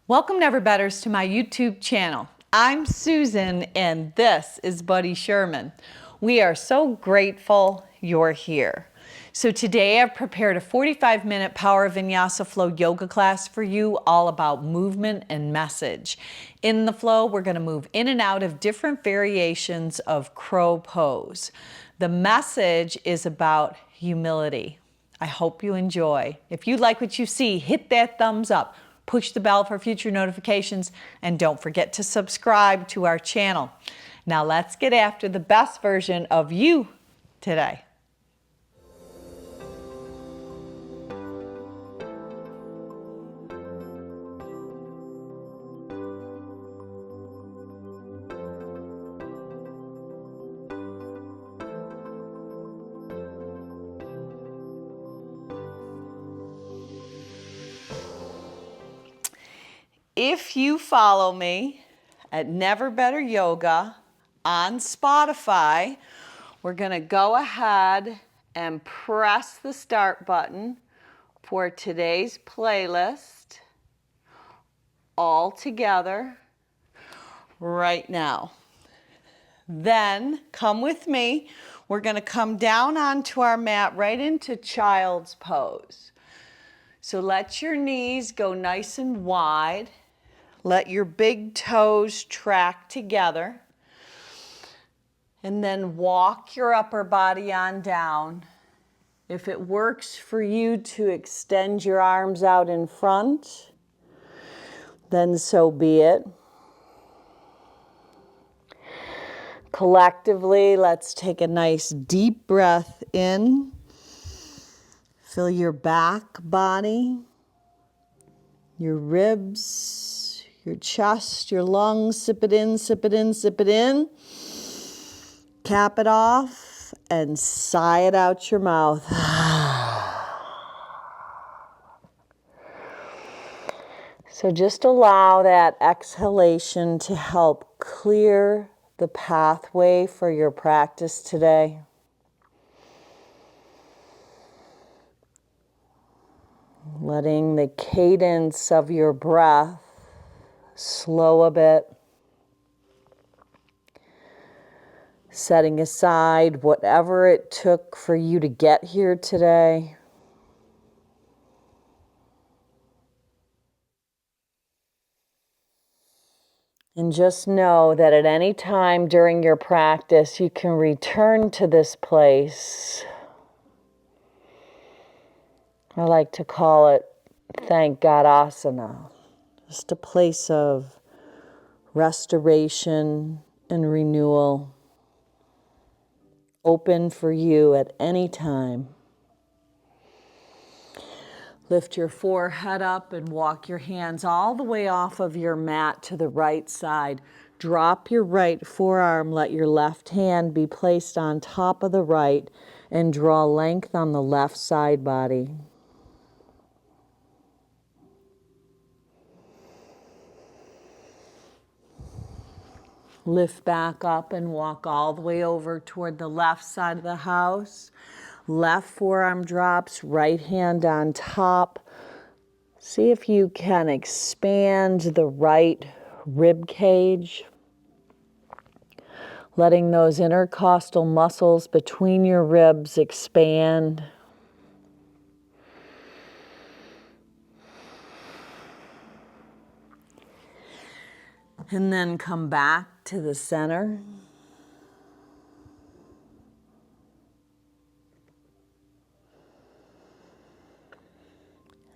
Welcome, Never-Betters, to my YouTube channel. I'm Susan, and this is Buddy Sherman. We are so grateful you're here. So today I've prepared a 45-minute Power Vinyasa flow yoga class for you, all about movement and message. In the flow, we're going to move in and out of different variations of crow pose. The message is about humility. I hope you enjoy. If you like what you see, hit that thumbs up. Push the bell for future notifications, and don't forget to subscribe to our channel. Now let's get after the best version of you today. If you follow me at Never Better Yoga on Spotify, we're going to go ahead and press the start button for today's playlist all together right now. Then come with me. We're going to come down onto our mat right into child's pose. So let your knees go nice and wide. Let your big toes track together. And then walk your upper body on down. If it works for you to extend your arms out in front, then so be it. Collectively, let's take a nice deep breath in. Feel your back body, your ribs, your chest, your lungs. Sip it in, sip it in, sip it in. Cap it off and sigh it out your mouth. So just allow that exhalation to help clear the pathway for your practice today. Letting the cadence of your breath slow a bit. Setting aside whatever it took for you to get here today. And just know that at any time during your practice, you can return to this place. I like to call it Thank God Asana. Just a place of restoration and renewal. Open for you at any time. Lift your forehead up and walk your hands all the way off of your mat to the right side. Drop your right forearm, let your left hand be placed on top of the right, and draw length on the left side body. Lift back up and walk all the way over toward the left side of the house. Left forearm drops, right hand on top. See if you can expand the right rib cage, letting those intercostal muscles between your ribs expand. And then come back to the center.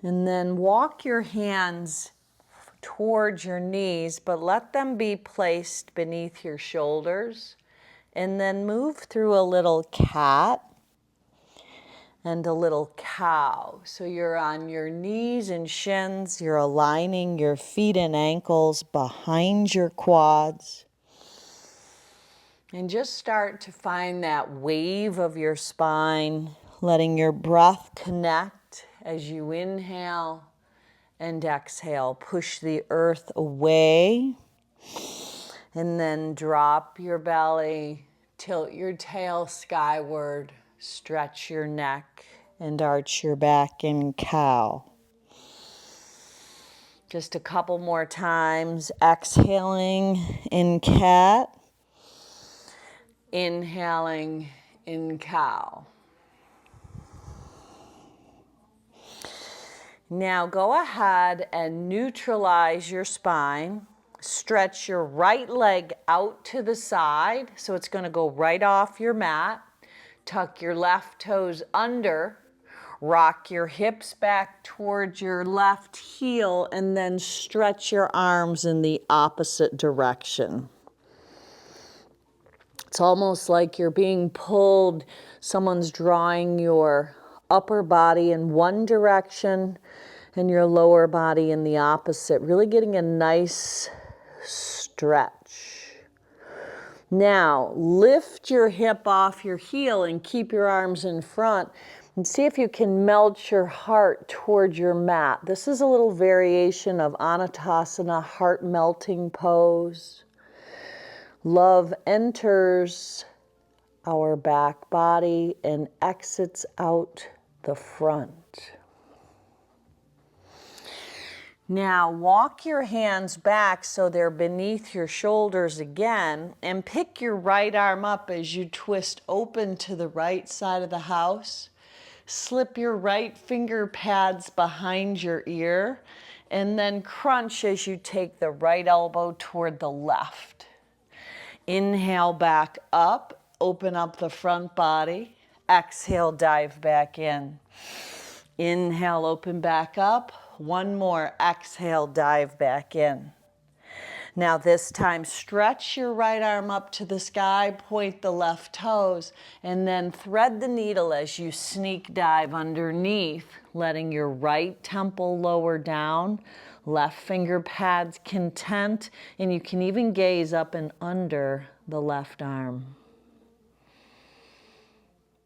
And then walk your hands towards your knees, but let them be placed beneath your shoulders. And then move through a little cat and a little cow. So you're on your knees and shins. You're aligning your feet and ankles behind your quads. And just start to find that wave of your spine, letting your breath connect as you inhale and exhale. Push the earth away and then drop your belly, tilt your tail skyward, stretch your neck and arch your back in cow. Just a couple more times. Exhaling in cat. Inhaling in cow. Now go ahead and neutralize your spine. Stretch your right leg out to the side, so it's going to go right off your mat. Tuck your left toes under. Rock your hips back towards your left heel, and then stretch your arms in the opposite direction. It's almost like you're being pulled, someone's drawing your upper body in one direction and your lower body in the opposite, really getting a nice stretch. Now, lift your hip off your heel and keep your arms in front and see if you can melt your heart towards your mat. This is a little variation of Anatasana, heart melting pose. Love enters our back body and exits out the front. Now walk your hands back so they're beneath your shoulders again, and pick your right arm up as you twist open to the right side of the house. Slip your right finger pads behind your ear, and then crunch as you take the right elbow toward the left. Inhale back up, open up the front body. Exhale, dive back in. Inhale, open back up. One more. Exhale, dive back in. Now this time, stretch your right arm up to the sky, point the left toes, and then thread the needle as you sneak dive underneath, letting your right temple lower down, left finger pads content, and you can even gaze up and under the left arm.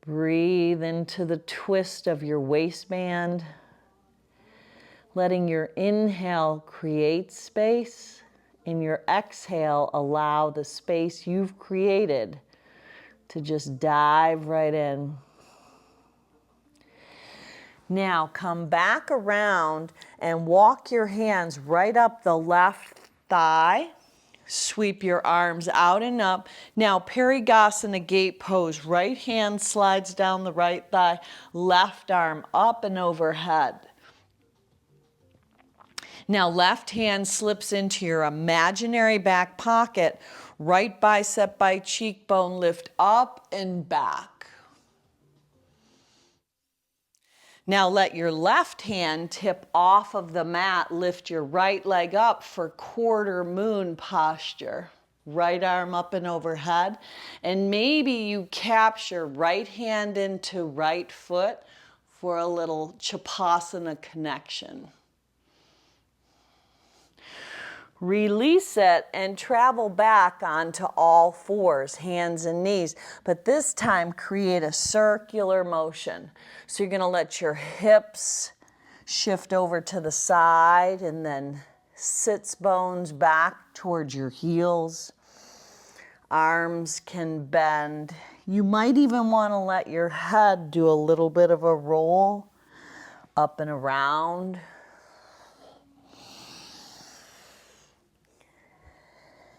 Breathe into the twist of your waistband, letting your inhale create space. In your exhale, allow the space you've created to just dive right in. Now come back around and walk your hands right up the left thigh. Sweep your arms out and up. Now Parigasana gate pose. Right hand slides down the right thigh, left arm up and overhead. Now left hand slips into your imaginary back pocket, right bicep by cheekbone, lift up and back. Now let your left hand tip off of the mat, lift your right leg up for quarter moon posture. Right arm up and overhead, and maybe you capture right hand into right foot for a little Chapasana connection. Release it and travel back onto all fours, hands and knees. But this time, create a circular motion. So you're going to let your hips shift over to the side and then sits bones back towards your heels. Arms can bend. You might even want to let your head do a little bit of a roll up and around.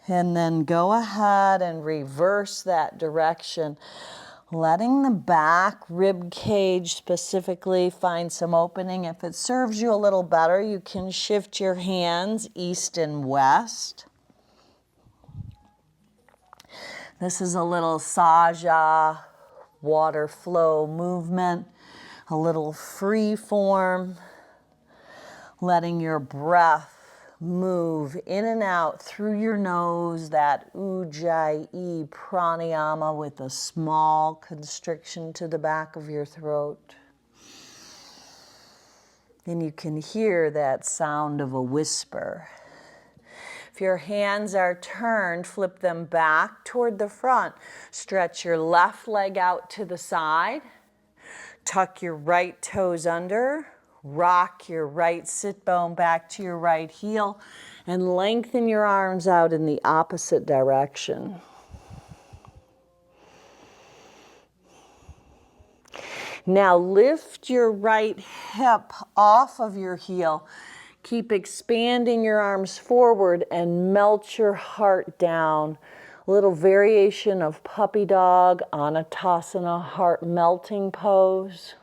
And then go ahead and reverse that direction, letting the back rib cage specifically find some opening. If it serves you a little better, you can shift your hands east and west. This is a little Saja water flow movement, a little free form, letting your breath move in and out through your nose, that Ujjayi pranayama with a small constriction to the back of your throat. And you can hear that sound of a whisper. If your hands are turned, flip them back toward the front. Stretch your left leg out to the side. Tuck your right toes under. Rock your right sit bone back to your right heel and lengthen your arms out in the opposite direction. Now lift your right hip off of your heel. Keep expanding your arms forward and melt your heart down. A little variation of puppy dog, Anatasana, heart melting pose.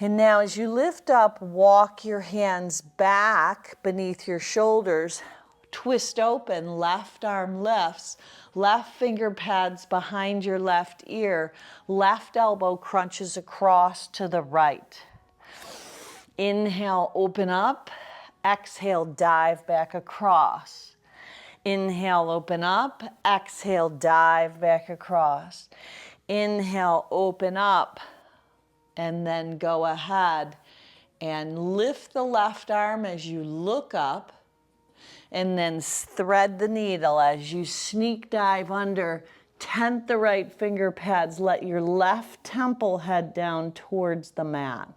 And now as you lift up, walk your hands back beneath your shoulders. Twist open, left arm lifts, left finger pads behind your left ear, left elbow crunches across to the right. Inhale, open up. Exhale, dive back across. Inhale, open up. Exhale, dive back across. Inhale, open up. And then go ahead and lift the left arm as you look up. And then thread the needle as you sneak dive under. Tent the right finger pads. Let your left temple head down towards the mat.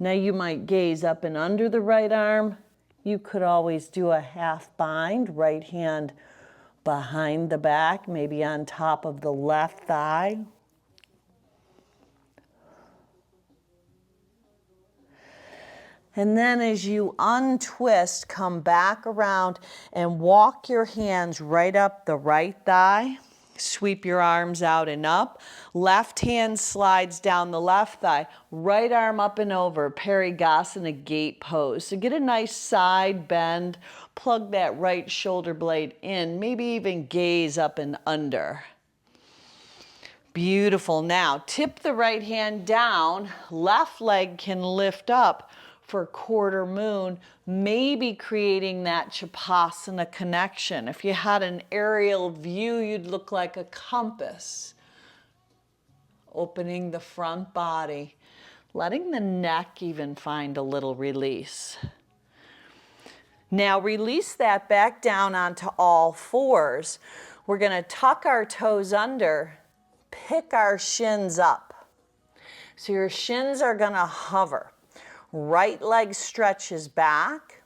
Now you might gaze up and under the right arm. You could always do a half bind, right hand behind the back, maybe on top of the left thigh. And then as you untwist, come back around and walk your hands right up the right thigh. Sweep your arms out and up. Left hand slides down the left thigh. Right arm up and over, Parigasana gate pose. So get a nice side bend. Plug that right shoulder blade in. Maybe even gaze up and under. Beautiful. Now, tip the right hand down. Left leg can lift up for quarter moon, maybe creating that Chapasana connection. If you had an aerial view, you'd look like a compass. Opening the front body, letting the neck even find a little release. Now release that back down onto all fours. We're going to tuck our toes under, pick our shins up. So your shins are going to hover. Right leg stretches back.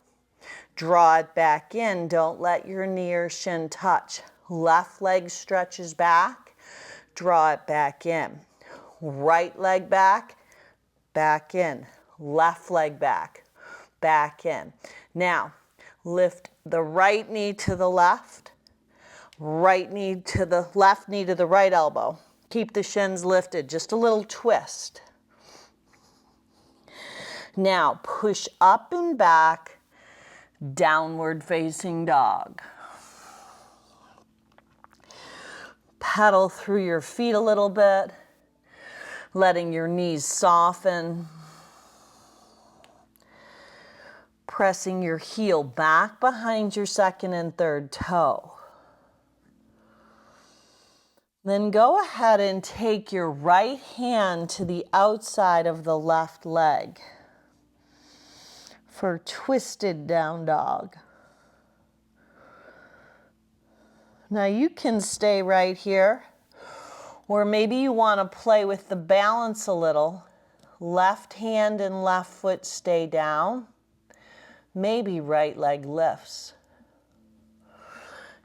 Draw it back in. Don't let your knee or shin touch. Left leg stretches back. Draw it back in. Right leg back, back in. Left leg back, back in. Now, lift the right knee to the left. Right knee to the left knee to the right elbow. Keep the shins lifted. Just a little twist. Now push up and back, downward facing dog. Pedal through your feet a little bit, letting your knees soften. Pressing your heel back behind your second and third toe. Then go ahead and take your right hand to the outside of the left leg for twisted down dog. Now you can stay right here, or maybe you want to play with the balance a little. Left hand and left foot stay down. Maybe right leg lifts.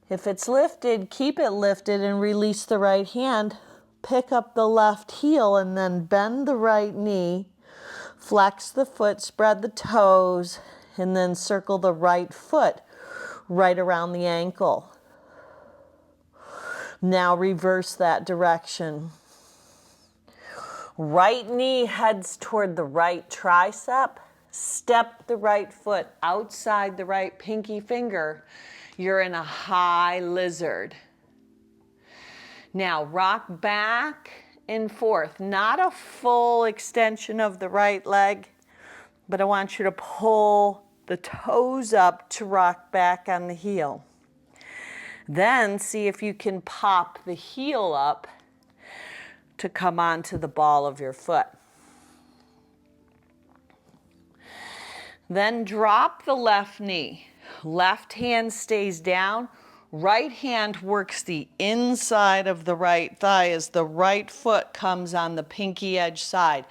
If it's lifted, keep it lifted and release the right hand. Pick up the left heel and then bend the right knee. Flex the foot, spread the toes, and then circle the right foot right around the ankle. Now reverse that direction. Right knee heads toward the right tricep. Step the right foot outside the right pinky finger. You're in a high lizard. Now rock back and forth. Not a full extension of the right leg, but I want you to pull the toes up to rock back on the heel. Then see if you can pop the heel up to come onto the ball of your foot. Then drop the left knee. Left hand stays down. Right hand works the inside of the right thigh as the right foot comes on the pinky edge side.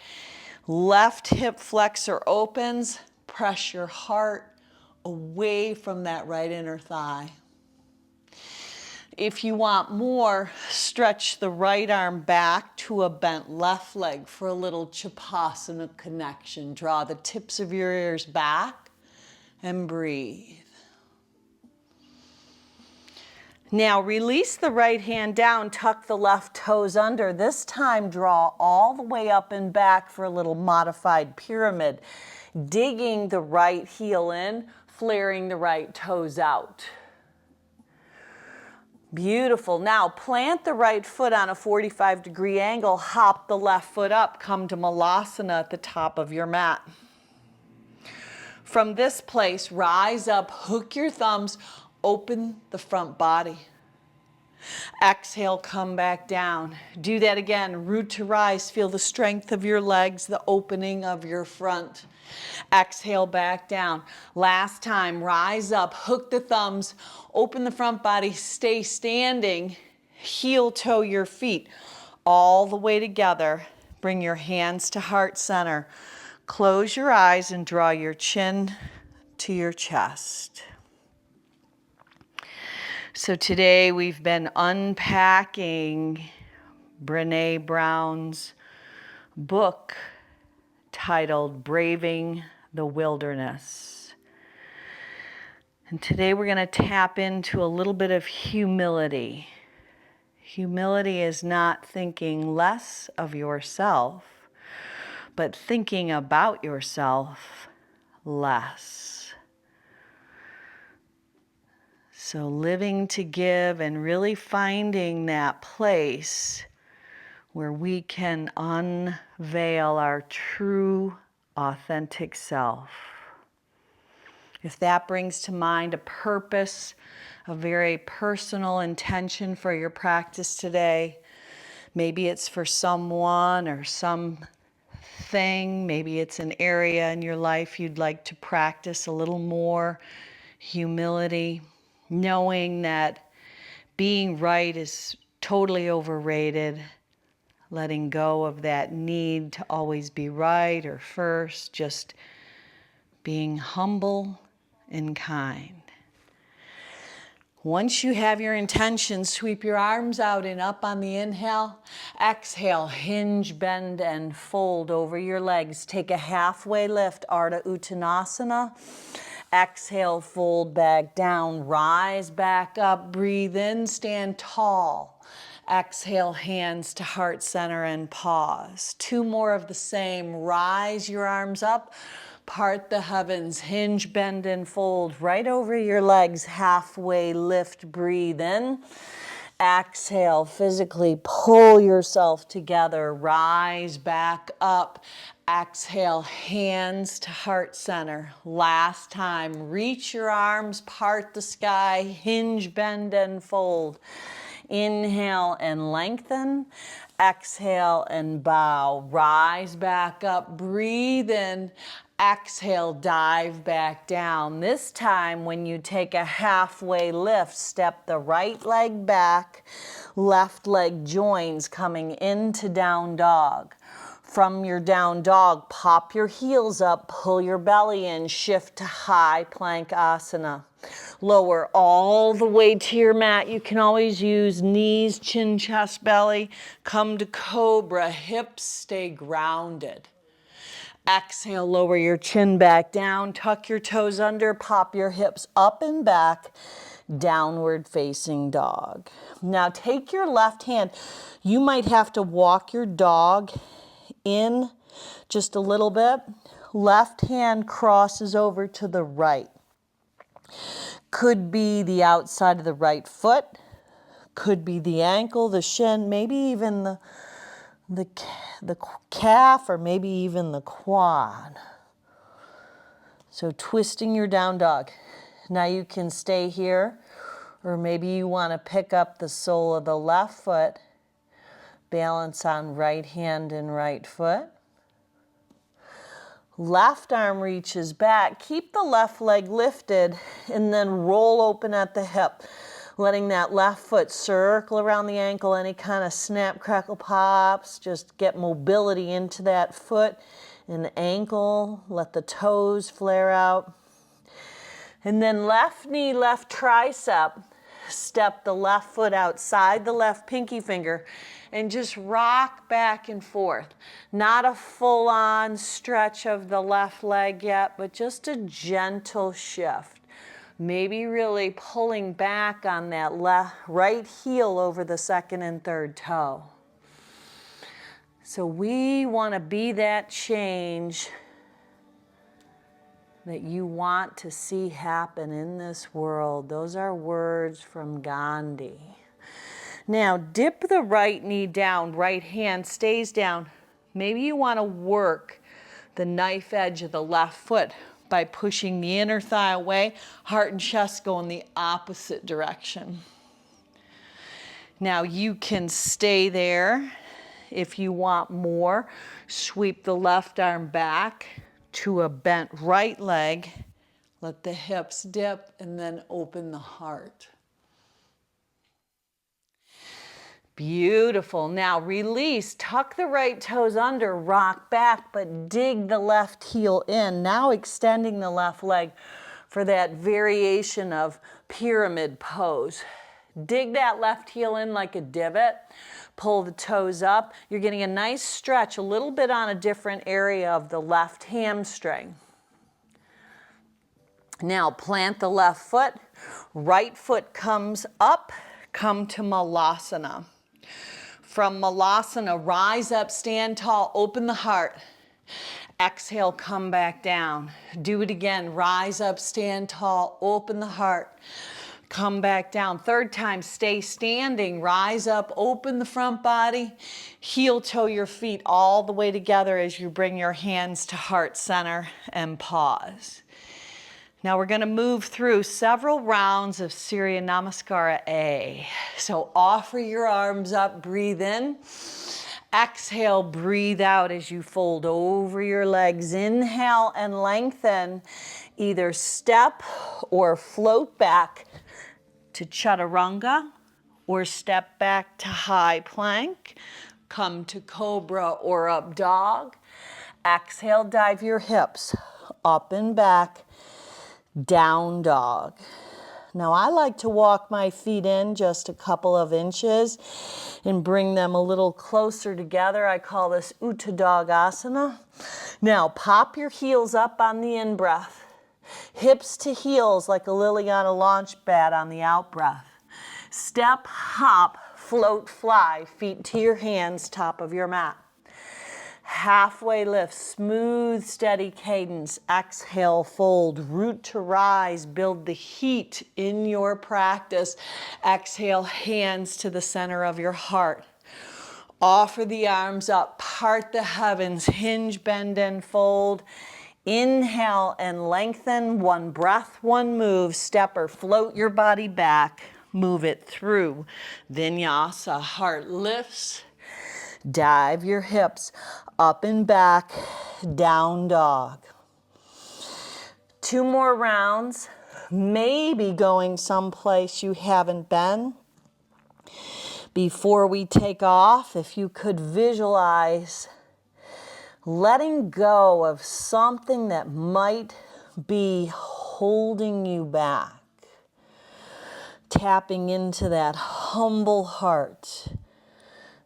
Left hip flexor opens. Press your heart away from that right inner thigh. If you want more, stretch the right arm back to a bent left leg for a little Chapasana connection. Draw the tips of your ears back and breathe. Now release the right hand down, tuck the left toes under. This time draw all the way up and back for a little modified pyramid. Digging the right heel in, flaring the right toes out. Beautiful. Now plant the right foot on a 45-degree angle, hop the left foot up, come to Malasana at the top of your mat. From this place, rise up, hook your thumbs, open the front body. Exhale, come back down. Do that again. Root to rise. Feel the strength of your legs, the opening of your front. Exhale, back down. Last time, rise up, hook the thumbs, open the front body, stay standing, heel toe your feet all the way together. Bring your hands to heart center. Close your eyes and draw your chin to your chest. So today we've been unpacking Brené Brown's book titled Braving the Wilderness. And today we're going to tap into a little bit of humility. Humility is not thinking less of yourself, but thinking about yourself less. So living to give and really finding that place where we can unveil our true, authentic self. If that brings to mind a purpose, a very personal intention for your practice today, maybe it's for someone or something, maybe it's an area in your life you'd like to practice a little more humility, knowing that being right is totally overrated, letting go of that need to always be right or first, just being humble and kind. Once you have your intention, sweep your arms out and up on the inhale. Exhale, hinge, bend, and fold over your legs. Take a halfway lift, Ardha Uttanasana. Exhale, fold back down, rise back up, breathe in, stand tall. Exhale, hands to heart center and pause. Two more of the same. Rise your arms up, part the heavens, hinge, bend, and fold right over your legs. Halfway lift, breathe in. Exhale, physically pull yourself together, rise back up. Exhale, hands to heart center. Last time, reach your arms, part the sky, hinge, bend, and fold. Inhale and lengthen. Exhale and bow. Rise back up, breathe in. Exhale, dive back down. This time, when you take a halfway lift, step the right leg back, left leg joins, coming into down dog. From your down dog, pop your heels up, pull your belly in, shift to high plank asana. Lower all the way to your mat. You can always use knees, chin, chest, belly. Come to cobra, hips stay grounded. Exhale, lower your chin back down, tuck your toes under, pop your hips up and back, downward facing dog. Now take your left hand. You might have to walk your dog in just a little bit. Left hand crosses over to the right. Could be the outside of the right foot, could be the ankle, the shin, maybe even the calf, or maybe even the quad. So twisting your down dog. Now you can stay here, or maybe you want to pick up the sole of the left foot, balance on right hand and right foot. Left arm reaches back. Keep the left leg lifted and then roll open at the hip, letting that left foot circle around the ankle. Any kind of snap, crackle, pops, just get mobility into that foot and ankle. Let the toes flare out. And then left knee, left tricep. step the left foot outside the left pinky finger, and just rock back and forth. Not a full-on stretch of the left leg yet, but just a gentle shift. Maybe really pulling back on that right heel over the second and third toe. So we want to be that change that you want to see happen in this world. Those are words from Gandhi. Now, dip the right knee down, right hand stays down. Maybe you want to work the knife edge of the left foot by pushing the inner thigh away. Heart and chest go in the opposite direction. Now, you can stay there. If you want more, sweep the left arm back to a bent right leg. Let the hips dip and then open the heart. Beautiful. Now release, tuck the right toes under, rock back, but dig the left heel in. Now extending the left leg for that variation of pyramid pose. Dig that left heel in like a divot. Pull the toes up. You're getting a nice stretch, a little bit on a different area of the left hamstring. Now plant the left foot. Right foot comes up. Come to Malasana. From Malasana, rise up, stand tall, open the heart. Exhale, come back down. Do it again. Rise up, stand tall, open the heart. Come back down. Third time, stay standing. Rise up, open the front body. Heel toe your feet all the way together as you bring your hands to heart center and pause. Now we're going to move through several rounds of Surya Namaskara A. So offer your arms up, breathe in. Exhale, breathe out as you fold over your legs. Inhale and lengthen. Either step or float back to Chaturanga or step back to high plank. Come to Cobra or up dog. Exhale, dive your hips up and back. Down dog. Now I like to walk my feet in just a couple of inches and bring them a little closer together. I call this Uttadog-asana. Now pop your heels up on the in-breath. Hips to heels like a lily on a launch pad on the out-breath. Step, hop, float, fly, feet to your hands, top of your mat. Halfway lift, smooth, steady cadence. Exhale, fold, root to rise, build the heat in your practice. Exhale, hands to the center of your heart. Offer the arms up, part the heavens, hinge, bend, and fold. Inhale and lengthen, one breath, one move. Step or float your body back, move it through. Vinyasa, heart lifts. Dive your hips up and back, down dog. 2 more rounds, maybe going someplace you haven't been. Before we take off, if you could visualize letting go of something that might be holding you back. Tapping into that humble heart.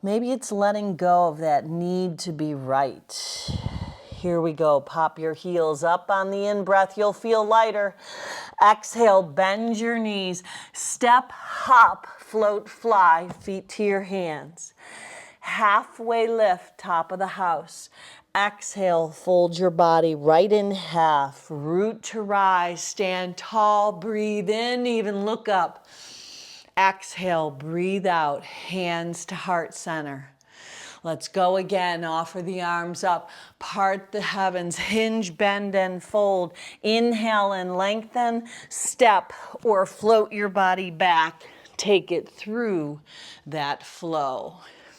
Maybe it's letting go of that need to be right. Here we go. Pop your heels up on the in-breath. You'll feel lighter. Exhale, bend your knees. Step, hop, float, fly, feet to your hands. Halfway lift, top of the house. Exhale, fold your body right in half. Root to rise, stand tall, breathe in, even look up. Exhale, breathe out, hands to heart center. Let's go again. Offer the arms up, part the heavens, hinge, bend, and fold. Inhale and lengthen, step or float your body back. Take it through that flow.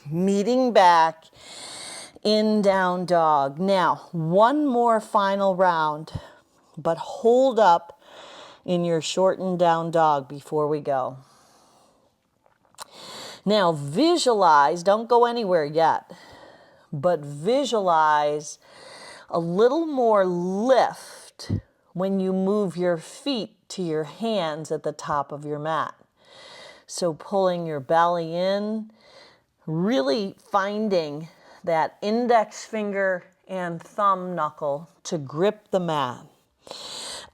Meeting back in down dog. Now, one more final round, but hold up in your shortened down dog before we go. Now visualize, don't go anywhere yet, but visualize a little more lift when you move your feet to your hands at the top of your mat. So pulling your belly in, really finding that index finger and thumb knuckle to grip the mat.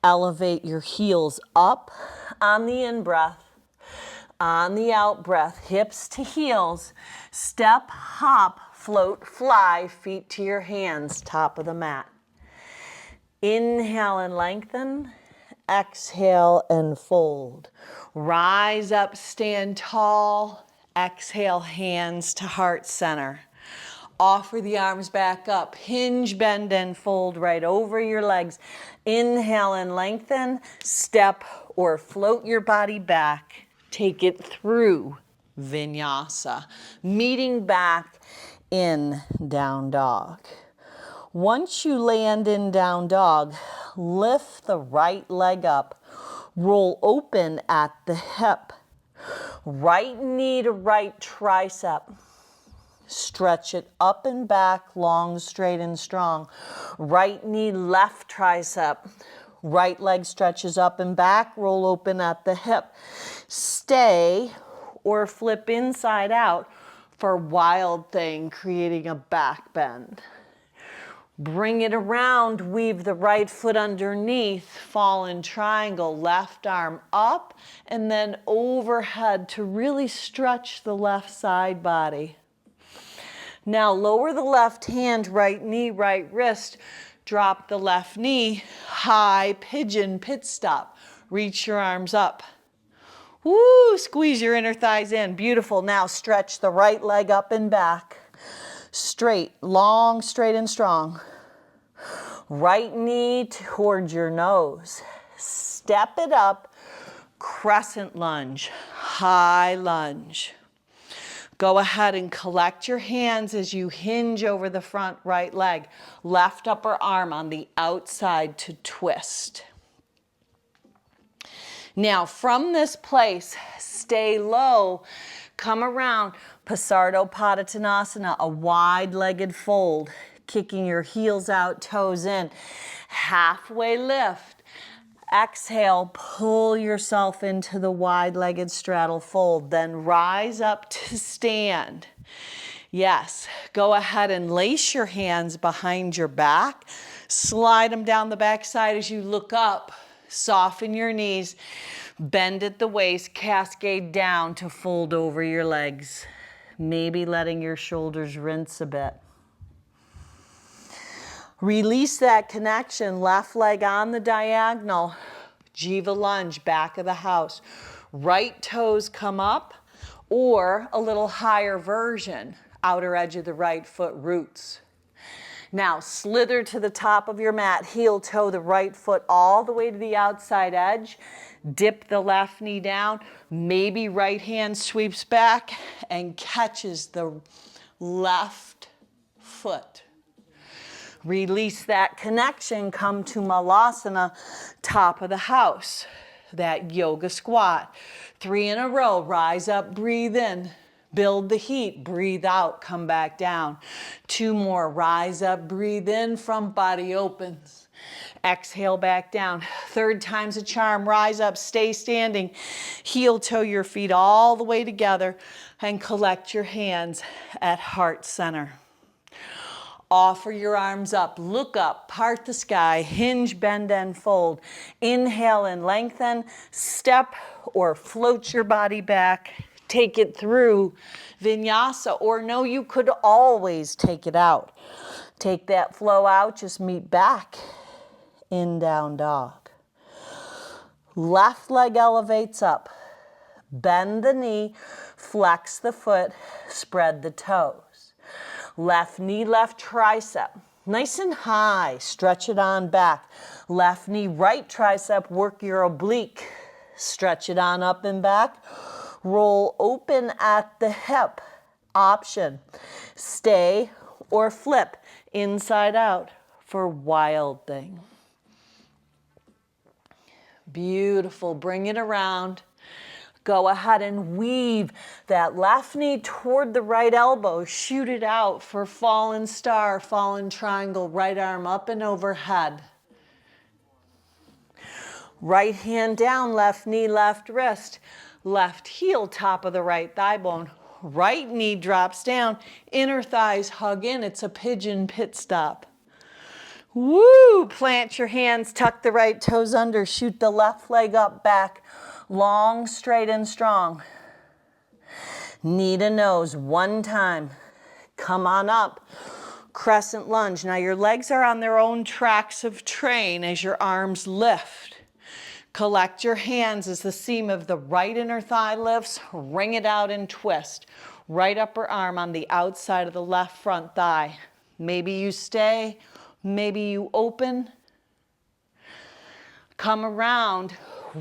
Elevate your heels up on the in-breath. On the out-breath, hips to heels. Step, hop, float, fly, feet to your hands, top of the mat. Inhale and lengthen. Exhale and fold. Rise up, stand tall. Exhale, hands to heart center. Offer the arms back up. Hinge, bend, and fold right over your legs. Inhale and lengthen. Step or float your body back. Take it through Vinyasa. Meeting back in down dog. Once you land in down dog, lift the right leg up. Roll open at the hip. Right knee to right tricep. Stretch it up and back, long, straight, and strong. Right knee, left tricep. Right leg stretches up and back, roll open at the hip. Stay or flip inside out for wild thing, creating a back bend. Bring it around, weave the right foot underneath, fallen triangle, left arm up, and then overhead to really stretch the left side body. Now lower the left hand, right knee, right wrist. Drop the left knee, high pigeon pit stop. Reach your arms up. Woo, squeeze your inner thighs in. Beautiful. Now stretch the right leg up and back. Straight, long, straight, and strong. Right knee towards your nose. Step it up, crescent lunge, high lunge. Go ahead and collect your hands as you hinge over the front right leg. Left upper arm on the outside to twist. Now from this place, stay low, come around, Pasardo Padottanasana, a wide-legged fold, kicking your heels out, toes in, halfway lift. Exhale, pull yourself into the wide-legged straddle fold, then rise up to stand. Yes, go ahead and lace your hands behind your back, slide them down the back side as you look up, soften your knees, bend at the waist, cascade down to fold over your legs, maybe letting your shoulders rinse a bit. Release that connection, left leg on the diagonal, Jiva lunge, back of the house. Right toes come up, or a little higher version, outer edge of the right foot roots. Now slither to the top of your mat, heel toe the right foot all the way to the outside edge. Dip the left knee down, maybe right hand sweeps back and catches the left foot. Release that connection, come to Malasana, top of the house, that yoga squat. 3 in a row, rise up, breathe in, build the heat, breathe out, come back down. 2 more, rise up, breathe in, front body opens. Exhale back down. 3rd time's a charm, rise up, stay standing. Heel toe your feet all the way together and collect your hands at heart center. Offer your arms up, look up, part the sky, hinge, bend, and fold. Inhale and lengthen, step or float your body back. Take it through Vinyasa, or no, you could always take it out. Take that flow out, just meet back in down dog. Left leg elevates up. Bend the knee, flex the foot, spread the toes. Left knee, left tricep, nice and high, stretch it on back. Left knee, right tricep, work your oblique, stretch it on up and back. Roll open at the hip, option. Stay or flip inside out for wild thing. Beautiful, bring it around. Go ahead and weave that left knee toward the right elbow. Shoot it out for fallen star, fallen triangle, right arm up and overhead. Right hand down, left knee, left wrist. left heel, top of the right thigh bone. Right knee drops down, inner thighs hug in. It's a pigeon pit stop. Woo! Plant your hands, tuck the right toes under, shoot the left leg up, back, long, straight, and strong. Knee to nose, one time. Come on up. Crescent lunge. Now your legs are on their own tracks of train as your arms lift. Collect your hands as the seam of the right inner thigh lifts. Wring it out and twist. Right upper arm on the outside of the left front thigh. Maybe you stay, maybe you open. Come around,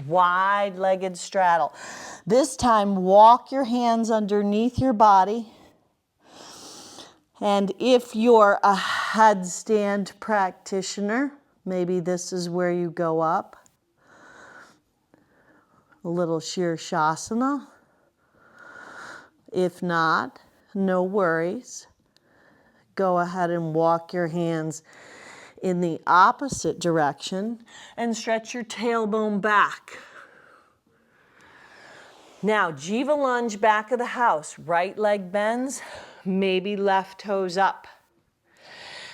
wide-legged straddle. This time, walk your hands underneath your body. And if you're a headstand practitioner, maybe this is where you go up. A little Shirshasana. If not, no worries. Go ahead and walk your hands in the opposite direction and stretch your tailbone back. Now, Jiva lunge, back of the house. Right leg bends, maybe left toes up.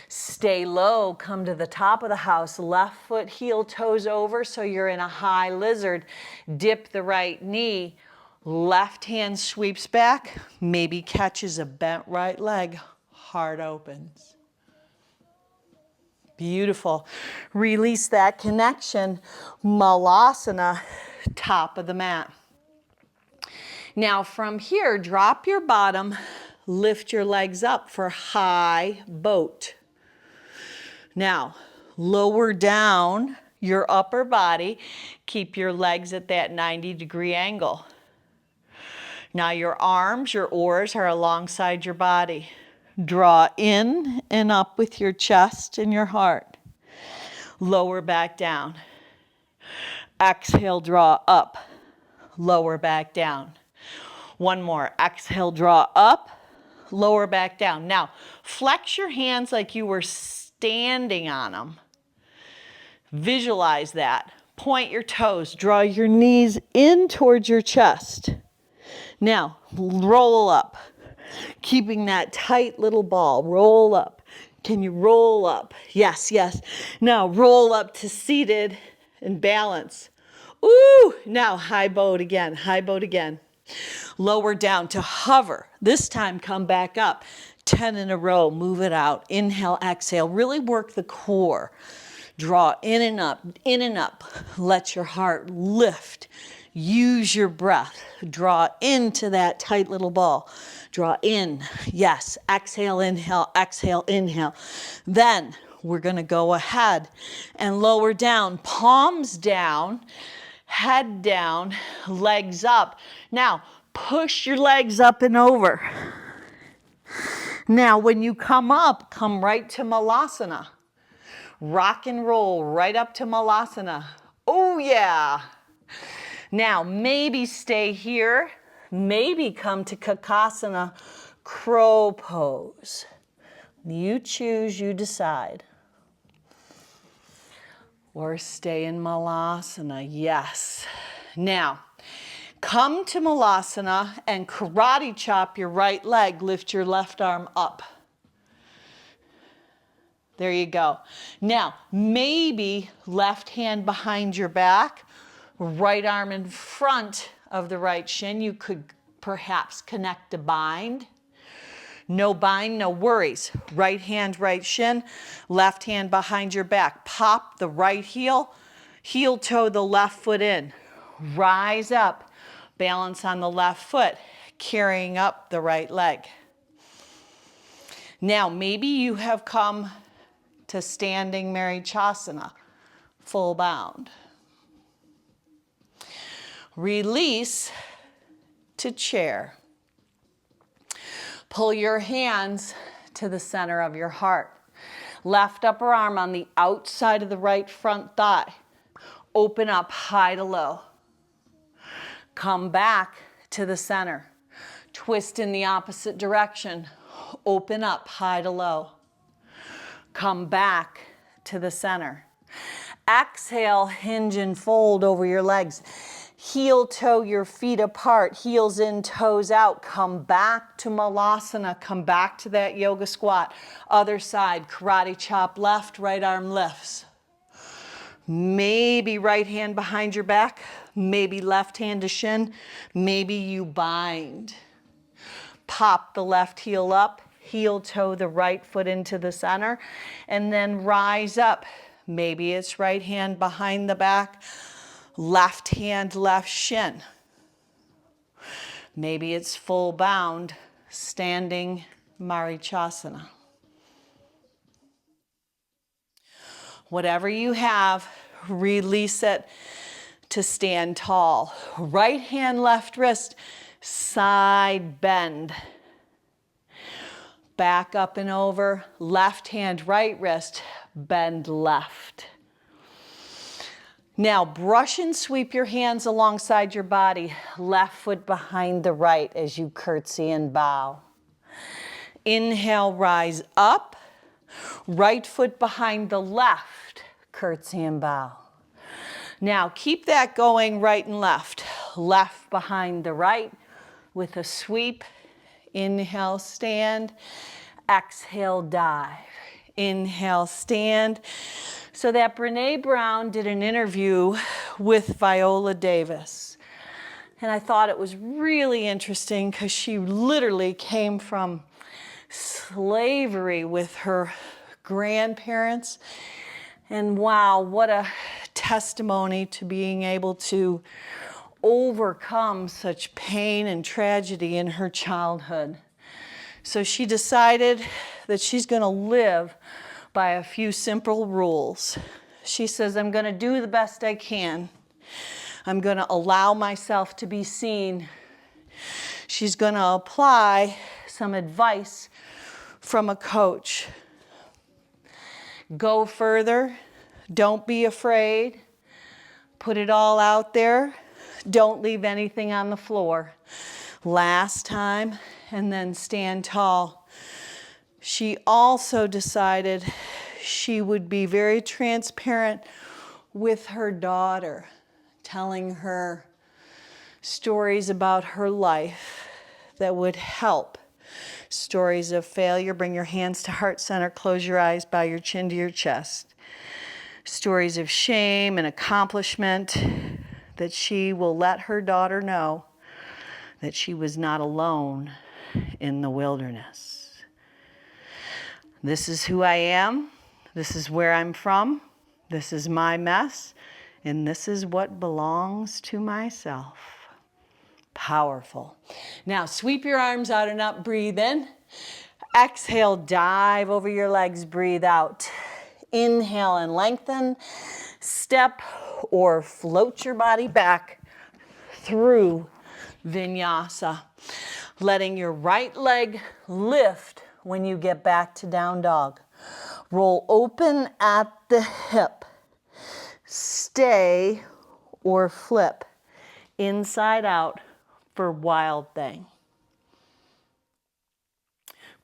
Stay low, come to the top of the house, left foot, heel, toes over, so you're in a high lizard. Dip the right knee, left hand sweeps back, maybe catches a bent right leg, heart opens. Beautiful. Release that connection, Malasana, top of the mat. Now from here, drop your bottom, lift your legs up for high boat. Now, lower down your upper body. Keep your legs at that 90-degree angle. Now your arms, your oars are alongside your body. Draw in and up with your chest and your heart. Lower back down. Exhale, draw up. Lower back down. One more. Exhale, draw up. Lower back down. Now, flex your hands like you were standing on them. Visualize that. Point your toes. Draw your knees in towards your chest. Now, roll up. Keeping that tight little ball. Roll up. Can you roll up? Yes, yes. Now, roll up to seated and balance. Ooh, now high boat again. High boat again. Lower down to hover. This time, come back up. 10 in a row. Move it out. Inhale, exhale. Really work the core. Draw in and up, in and up. Let your heart lift. Use your breath. Draw into that tight little ball. Draw in. Yes. Exhale, inhale, exhale, inhale. Then we're going to go ahead and lower down. Palms down, head down, legs up. Now, push your legs up and over. Now, when you come up, come right to Malasana. Rock and roll right up to Malasana. Oh, yeah. Now, maybe stay here. Maybe come to Kakasana, crow pose. You choose, you decide. Or stay in Malasana, yes. Now, come to Malasana and karate chop your right leg. Lift your left arm up. There you go. Now, maybe left hand behind your back, right arm in front of the right shin. You could perhaps connect a bind. No bind, no worries. Right hand, right shin, left hand behind your back. Pop the right heel, heel toe the left foot in. Rise up, balance on the left foot, carrying up the right leg. Now, maybe you have come to standing Marichasana, full bound. Release to chair. Pull your hands to the center of your heart. Left upper arm on the outside of the right front thigh. Open up high to low. Come back to the center. Twist in the opposite direction. Open up high to low. Come back to the center. Exhale, hinge and fold over your legs. Heel toe your feet apart, heels in, toes out. Come back to Malasana, come back to that yoga squat. Other side, karate chop left, right arm lifts. Maybe right hand behind your back, maybe left hand to shin, maybe you bind. Pop the left heel up, heel toe the right foot into the center, and then rise up. Maybe it's right hand behind the back, left hand, left shin. Maybe it's full bound, standing Marichasana. Whatever you have, release it to stand tall. Right hand, left wrist, side bend. Back up and over, left hand, right wrist, bend left. Now brush and sweep your hands alongside your body, left foot behind the right as you curtsy and bow. Inhale, rise up, right foot behind the left, curtsy and bow. Now keep that going right and left, left behind the right with a sweep. Inhale, stand, exhale, dive. Inhale, stand. So that Brené Brown did an interview with Viola Davis. And I thought it was really interesting because she literally came from slavery with her grandparents. And wow, what a testimony to being able to overcome such pain and tragedy in her childhood. So she decided that she's going to live by a few simple rules. She says, I'm going to do the best I can. I'm going to allow myself to be seen. She's going to apply some advice from a coach. Go further. Don't be afraid. Put it all out there. Don't leave anything on the floor. Last time, and then stand tall. She also decided she would be very transparent with her daughter, telling her stories about her life that would help. Stories of failure. Bring your hands to heart center, close your eyes, bow your chin to your chest. Stories of shame and accomplishment, that she will let her daughter know that she was not alone in the wilderness. This is who I am. This is where I'm from. This is my mess. And this is what belongs to myself. Powerful. Now sweep your arms out and up. Breathe in. Exhale, dive over your legs. Breathe out. Inhale and lengthen. Step or float your body back through Vinyasa. Letting your right leg lift when you get back to down dog. Roll open at the hip. Stay or flip inside out for wild thing.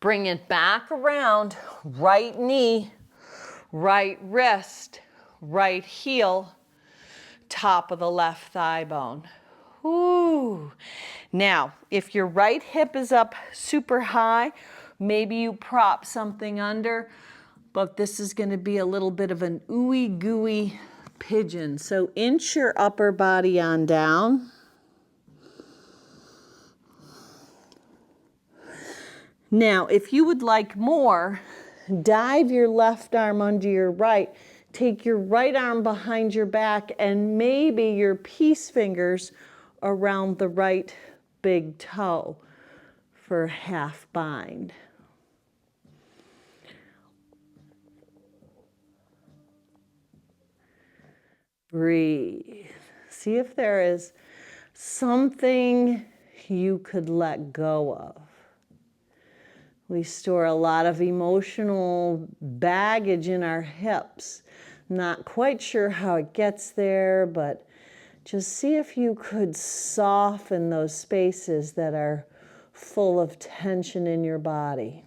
Bring it back around, right knee, right wrist, right heel, top of the left thigh bone. Ooh. Now, if your right hip is up super high, maybe you prop something under, but this is going to be a little bit of an ooey gooey pigeon. So inch your upper body on down. Now, if you would like more, dive your left arm under your right. Take your right arm behind your back and maybe your peace fingers around the right big toe for half bind. Breathe. See if there is something you could let go of. We store a lot of emotional baggage in our hips. Not quite sure how it gets there, but just see if you could soften those spaces that are full of tension in your body.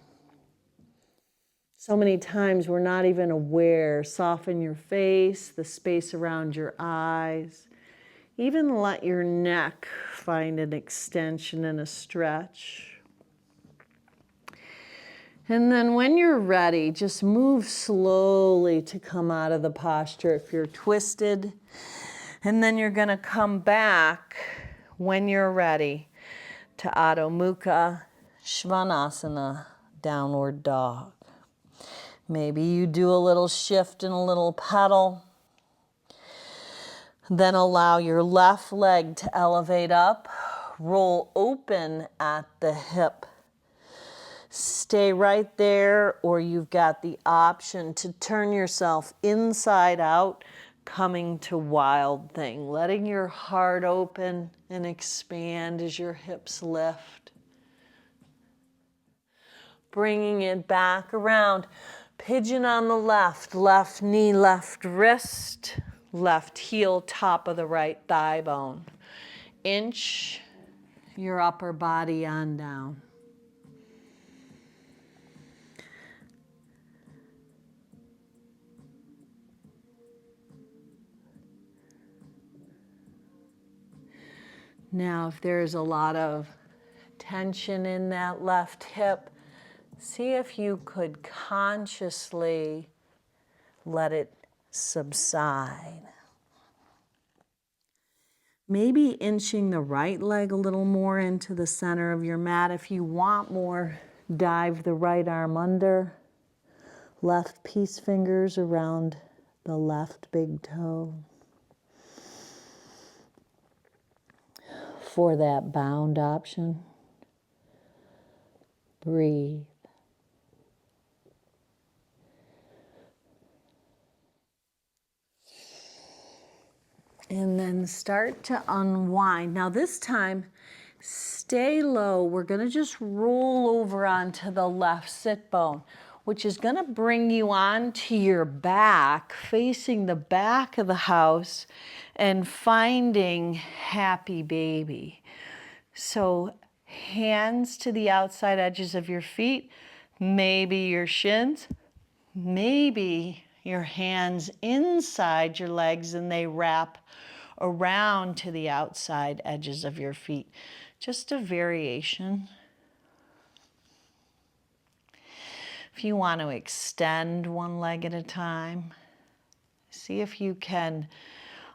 So many times we're not even aware. Soften your face, the space around your eyes, Even let your neck find an extension and a stretch. And then when you're ready, just move slowly to come out of the posture if you're twisted. And then you're going to come back when you're ready to Adho Mukha Svanasana, downward dog. Maybe you do a little shift and a little pedal. Then allow your left leg to elevate up. Roll open at the hip. Stay right there, or you've got the option to turn yourself inside out, coming to wild thing, letting your heart open and expand as your hips lift. Bringing it back around. Pigeon on the left, left knee, left wrist, left heel, top of the right thigh bone. Inch your upper body on down. Now, if there's a lot of tension in that left hip, see if you could consciously let it subside. Maybe inching the right leg a little more into the center of your mat. If you want more, dive the right arm under, left peace fingers around the left big toe. For that bound option, breathe. And then start to unwind. Now this time, stay low. We're going to just roll over onto the left sit bone, which is going to bring you onto your back, facing the back of the house and finding happy baby. So hands to the outside edges of your feet, maybe your shins, maybe your hands inside your legs and they wrap around to the outside edges of your feet. Just a variation. If you want to extend one leg at a time, see if you can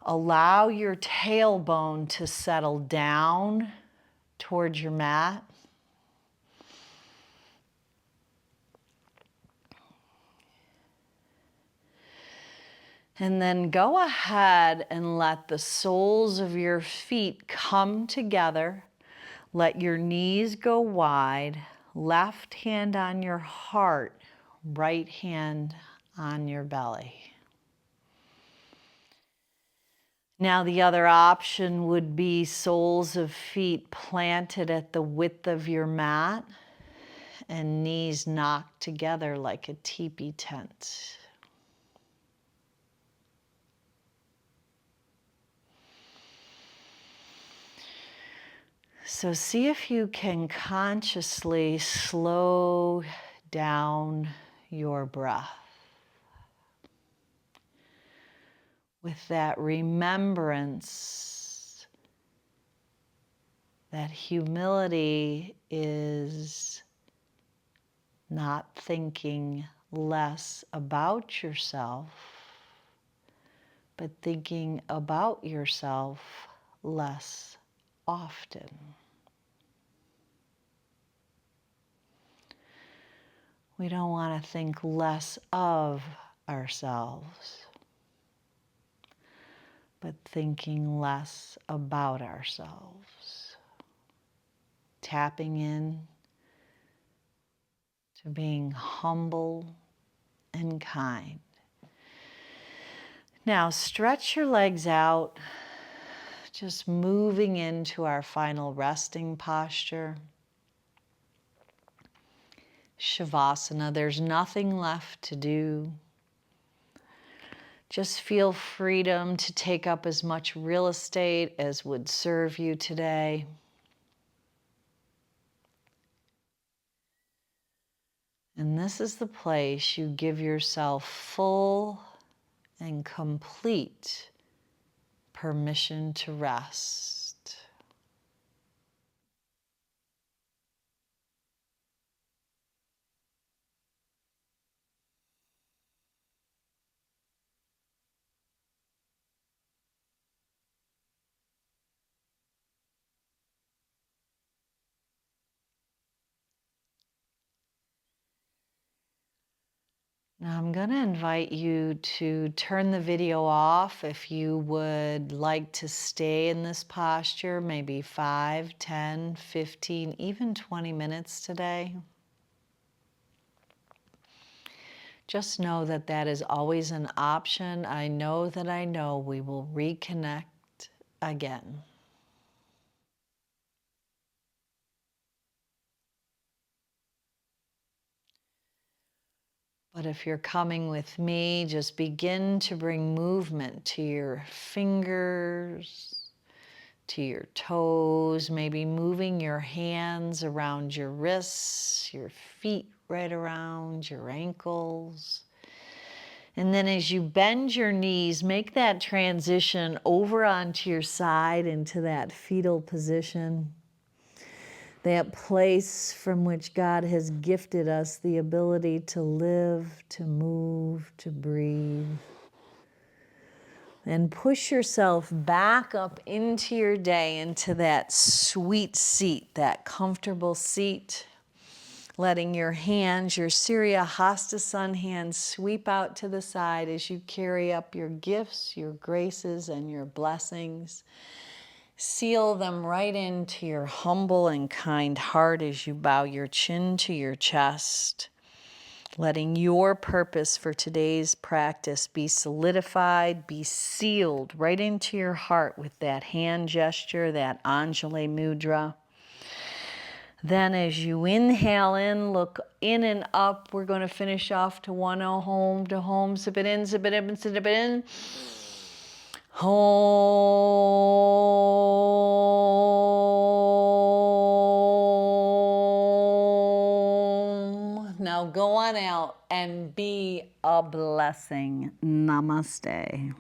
allow your tailbone to settle down towards your mat. And then go ahead and let the soles of your feet come together. Let your knees go wide. Left hand on your heart, right hand on your belly. Now the other option would be soles of feet planted at the width of your mat and knees knocked together like a teepee tent. So see if you can consciously slow down your breath. With that remembrance that humility is not thinking less about yourself, but thinking about yourself less often. We don't want to think less of ourselves, but thinking less about ourselves. Tapping in to being humble and kind. Now stretch your legs out, just moving into our final resting posture. Shavasana, there's nothing left to do. Just feel freedom to take up as much real estate as would serve you today. And this is the place you give yourself full and complete permission to rest. Now I'm going to invite you to turn the video off if you would like to stay in this posture, maybe 5, 10, 15, even 20 minutes today. Just know that that is always an option. I know that I know we will reconnect again. But if you're coming with me, just begin to bring movement to your fingers, to your toes, maybe moving your hands around your wrists, your feet right around your ankles. And then as you bend your knees, make that transition over onto your side into that fetal position. That place from which God has gifted us the ability to live, to move, to breathe. And push yourself back up into your day, into that sweet seat, that comfortable seat. Letting your hands, your Surya Hasta Sun hands, sweep out to the side as you carry up your gifts, your graces, and your blessings. Seal them right into your humble and kind heart as you bow your chin to your chest, letting your purpose for today's practice be solidified, be sealed right into your heart with that hand gesture, that Anjali Mudra. Then as you inhale in, look in and up. We're going to finish off to one home to home. Zip it in, zip it in, zip it in. Home. Now go on out and be a blessing. Namaste.